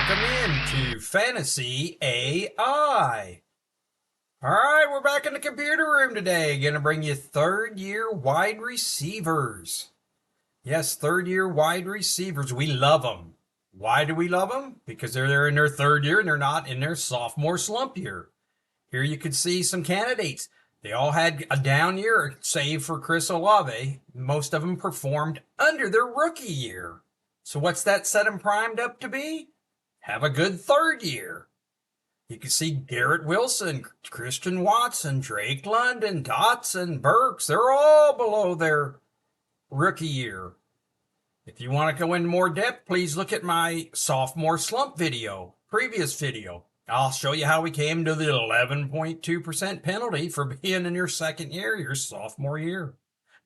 welcome into Fantasy AI. All right, we're back in the computer room today. Going to bring you third-year wide receivers. Yes, third-year wide receivers. We love them. Why do we love them? Because they're in their third year and they're not in their sophomore slump year. Here you can see some candidates. They all had a down year, save for Chris Olave. Most of them performed under their rookie year. So what's that set them primed up to be? Have a good third year. You can see Garrett Wilson, Christian Watson, Drake London, Dotson, Burks. They're all below their rookie year. If you want to go in more depth, please look at my sophomore slump video, previous video. I'll show you how we came to the 11.2% penalty for being in your second year, your sophomore year.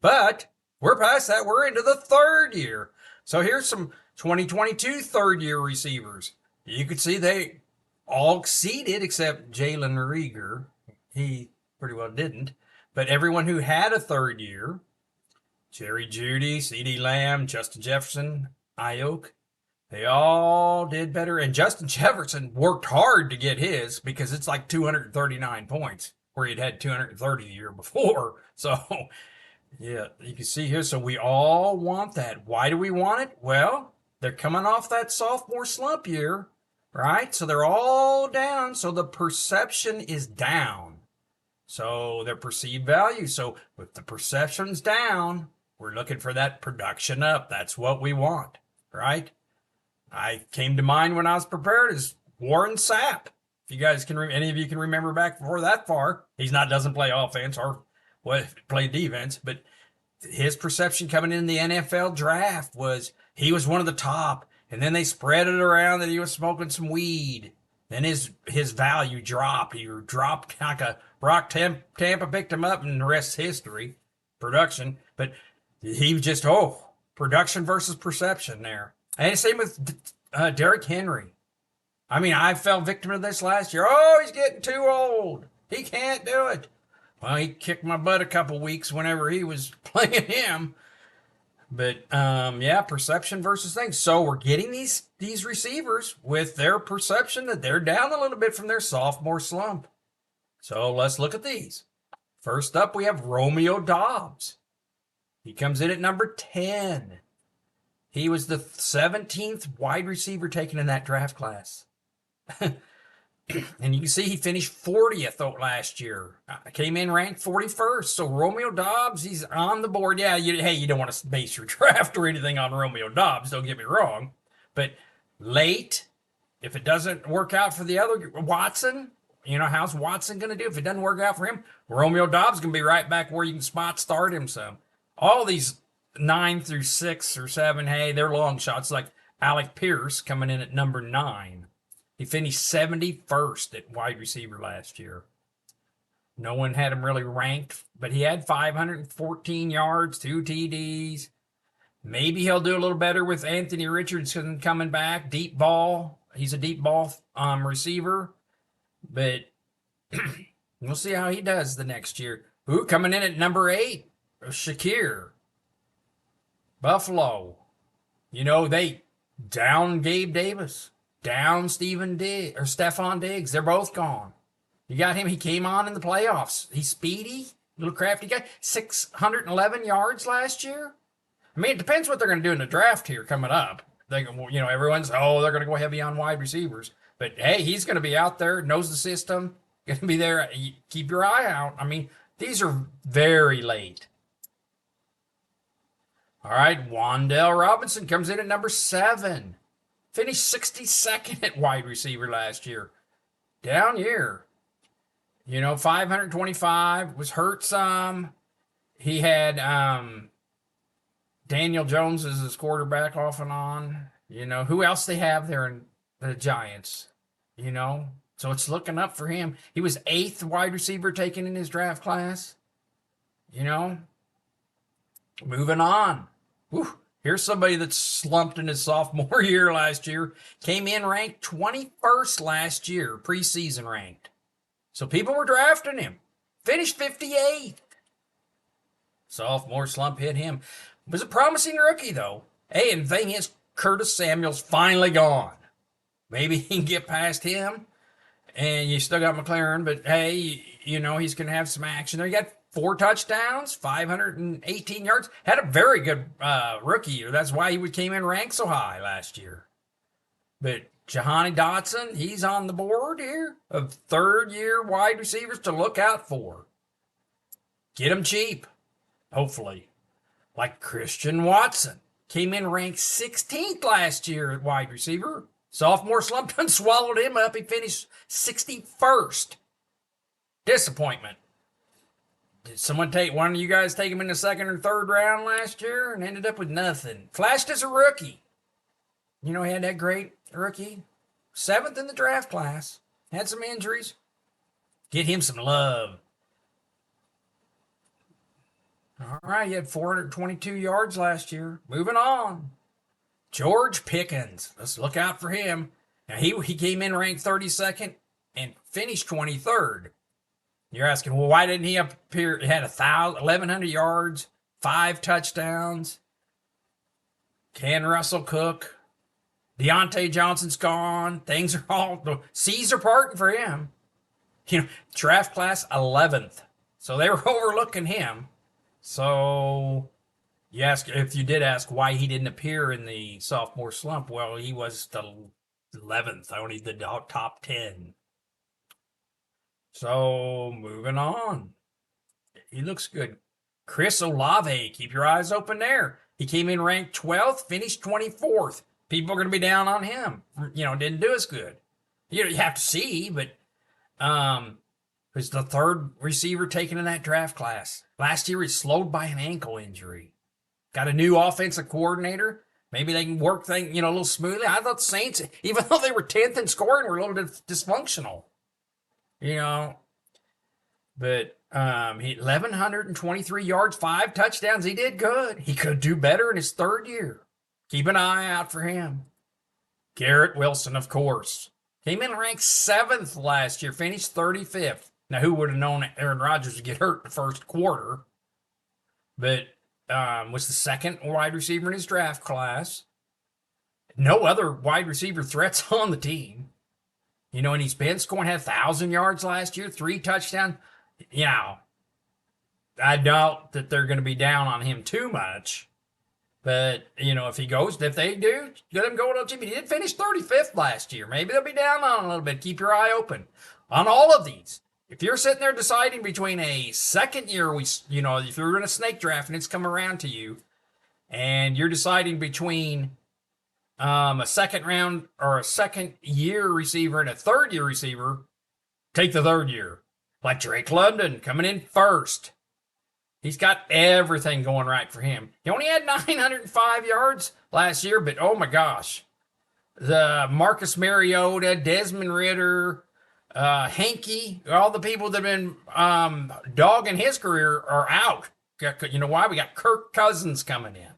But we're past that. We're into the third year. So here's some 2022 third-year receivers. You can see they all exceeded except Jalen Rieger. He pretty well didn't. But everyone who had a third year, Jerry Jeudy, CeeDee Lamb, Justin Jefferson, Ayuk, they all did better. And Justin Jefferson worked hard to get his because it's like 239 points where he'd had 230 the year before. So yeah, you can see here. So we all want that. Why do we want it? Well, they're coming off that sophomore slump year, right? So they're all down. So the perception is down. So their perceived value. So with the perceptions down, we're looking for that production up. That's what we want, right? I came to mind when I was prepared is Warren Sapp. If you guys can, any of you can remember back before that far, doesn't play offense or play defense, but his perception coming in the NFL draft was he was one of the top, and then they spread it around that he was smoking some weed. Then his value dropped. He dropped like a rock. Tampa picked him up, and the rest's history. Production, but he was just production versus perception there. And same with Derrick Henry. I mean, I fell victim to this last year. Oh, he's getting too old. He can't do it. Well, he kicked my butt a couple weeks whenever he was playing him. But, yeah, perception versus things. So we're getting these receivers with their perception that they're down a little bit from their sophomore slump. So let's look at these. First up, we have Romeo Doubs. He comes in at number 10. He was the 17th wide receiver taken in that draft class. And you can see he finished 40th last year. Came in ranked 41st. So Romeo Doubs, he's on the board. Yeah, you don't want to base your draft or anything on Romeo Doubs, don't get me wrong. But late, if it doesn't work out for the other, Watson, how's Watson going to do? If it doesn't work out for him, Romeo Doubs going to be right back where you can spot start him some. All these 9 through 6 or 7, hey, they're long shots like Alec Pierce coming in at number 9. He finished 71st at wide receiver last year. No one had him really ranked, but he had 514 yards, 2 TDs. Maybe he'll do a little better with Anthony Richardson coming back. Deep ball. He's a deep ball receiver. But we'll see how he does the next year. Coming in at number 8, Shakir. Buffalo. They down Gabe Davis. Down Stephon Diggs. They're both gone. You got him. He came on in the playoffs. He's speedy, little crafty guy. 611 yards last year. I mean, it depends what they're going to do in the draft here coming up. Everyone's, they're going to go heavy on wide receivers. But, hey, he's going to be out there, knows the system, going to be there. Keep your eye out. I mean, these are very late. All right, Wan'Dale Robinson comes in at number 7. Finished 62nd at wide receiver last year. Down year. 525. Was hurt some. He had Daniel Jones as his quarterback off and on. Who else they have there in the Giants? So it's looking up for him. He was 8th wide receiver taken in his draft class. Moving on. Whew. Here's somebody that's slumped in his sophomore year last year. Came in ranked 21st last year, preseason ranked. So people were drafting him. Finished 58th. Sophomore slump hit him. Was a promising rookie, though. Hey, and the thing is, Curtis Samuel's finally gone. Maybe he can get past him. And you still got McLaren, but hey, he's going to have some action there. You got 4 touchdowns, 518 yards. Had a very good rookie year. That's why he came in ranked so high last year. But Jahanni Dotson, he's on the board here of third-year wide receivers to look out for. Get him cheap, hopefully. Like Christian Watson. Came in ranked 16th last year at wide receiver. Sophomore slump and swallowed him up. He finished 61st. Disappointment. Did one of you guys take him in the second or third round last year and ended up with nothing? Flashed as a rookie. He had that great rookie. 7th in the draft class. Had some injuries. Get him some love. All right, he had 422 yards last year. Moving on. George Pickens. Let's look out for him. Now, he came in ranked 32nd and finished 23rd. You're asking, well, why didn't he appear? He had 1,100 yards, 5 touchdowns. Can Russell cook? Deontay Johnson's gone. Things are the seas are parting for him. Draft class 11th. So they were overlooking him. So if you did ask why he didn't appear in the sophomore slump, well, he was the 11th, only the top 10. So, moving on. He looks good. Chris Olave, keep your eyes open there. He came in ranked 12th, finished 24th. People are going to be down on him. Didn't do as good. You have to see, but he's the third receiver taken in that draft class. Last year, he slowed by an ankle injury. Got a new offensive coordinator. Maybe they can work things, a little smoothly. I thought the Saints, even though they were 10th in scoring, were a little bit dysfunctional. But he 1,123 yards, 5 touchdowns. He did good. He could do better in his third year. Keep an eye out for him. Garrett Wilson, of course. Came in ranked 7th last year, finished 35th. Now, who would have known Aaron Rodgers would get hurt in the first quarter? But was the second wide receiver in his draft class. No other wide receiver threats on the team. And he's been scoring, had 1,000 yards last year, 3 touchdowns. I doubt that they're going to be down on him too much. But, if they do, let him go a little cheap. He did finish 35th last year. Maybe they'll be down on him a little bit. Keep your eye open on all of these. If you're sitting there deciding between a second year, if you're in a snake draft and it's come around to you, and you're deciding between a second round or a second year receiver and a third year receiver, take the third year. Like Drake London coming in first. He's got everything going right for him. He only had 905 yards last year, but oh my gosh. The Marcus Mariota, Desmond Ridder, Hanky, all the people that have been dogging his career are out. You know why? We got Kirk Cousins coming in.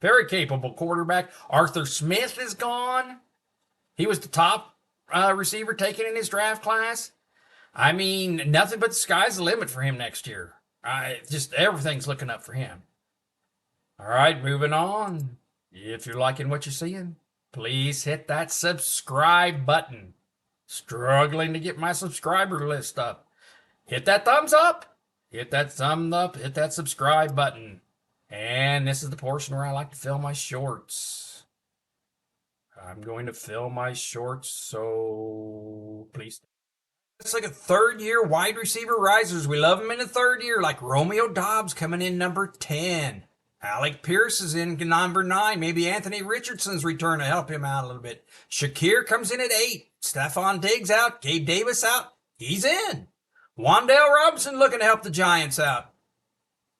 Very capable quarterback. Arthur Smith is gone. He was the top receiver taken in his draft class. I mean, nothing but the sky's the limit for him next year. Just everything's looking up for him. All right, moving on. If you're liking what you're seeing, please hit that subscribe button. Struggling to get my subscriber list up. Hit that thumbs up. Hit that thumb up. Hit that subscribe button. And this is the portion where I like to fill my shorts. I'm going to fill my shorts, so please. It's like a third-year wide receiver risers. We love them in the third year, like Romeo Dobbs coming in number 10. Alec Pierce is in number 9. Maybe Anthony Richardson's return to help him out a little bit. Shakir comes in at 8. Stephon Diggs out. Gabe Davis out. He's in. Wan'Dale Robinson looking to help the Giants out.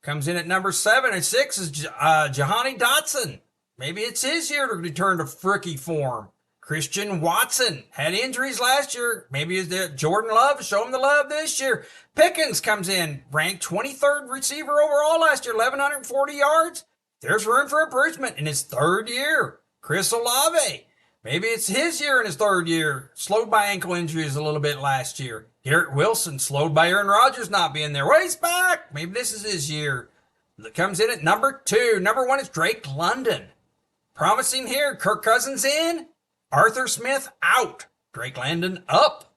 Comes in at number 7. And 6 is Jahanni Dotson. Maybe it's his year to return to rookie form. Christian Watson had injuries last year. Maybe Jordan Love, show him the love this year. Pickens comes in, ranked 23rd receiver overall last year, 1,140 yards. There's room for improvement in his third year. Chris Olave, maybe it's his year in his third year. Slowed by ankle injuries a little bit last year. Garrett Wilson, slowed by Aaron Rodgers not being there. Well, he's back. Maybe this is his year. Comes in at number 2. Number 1 is Drake London. Promising here. Kirk Cousins in. Arthur Smith out. Drake Landon up.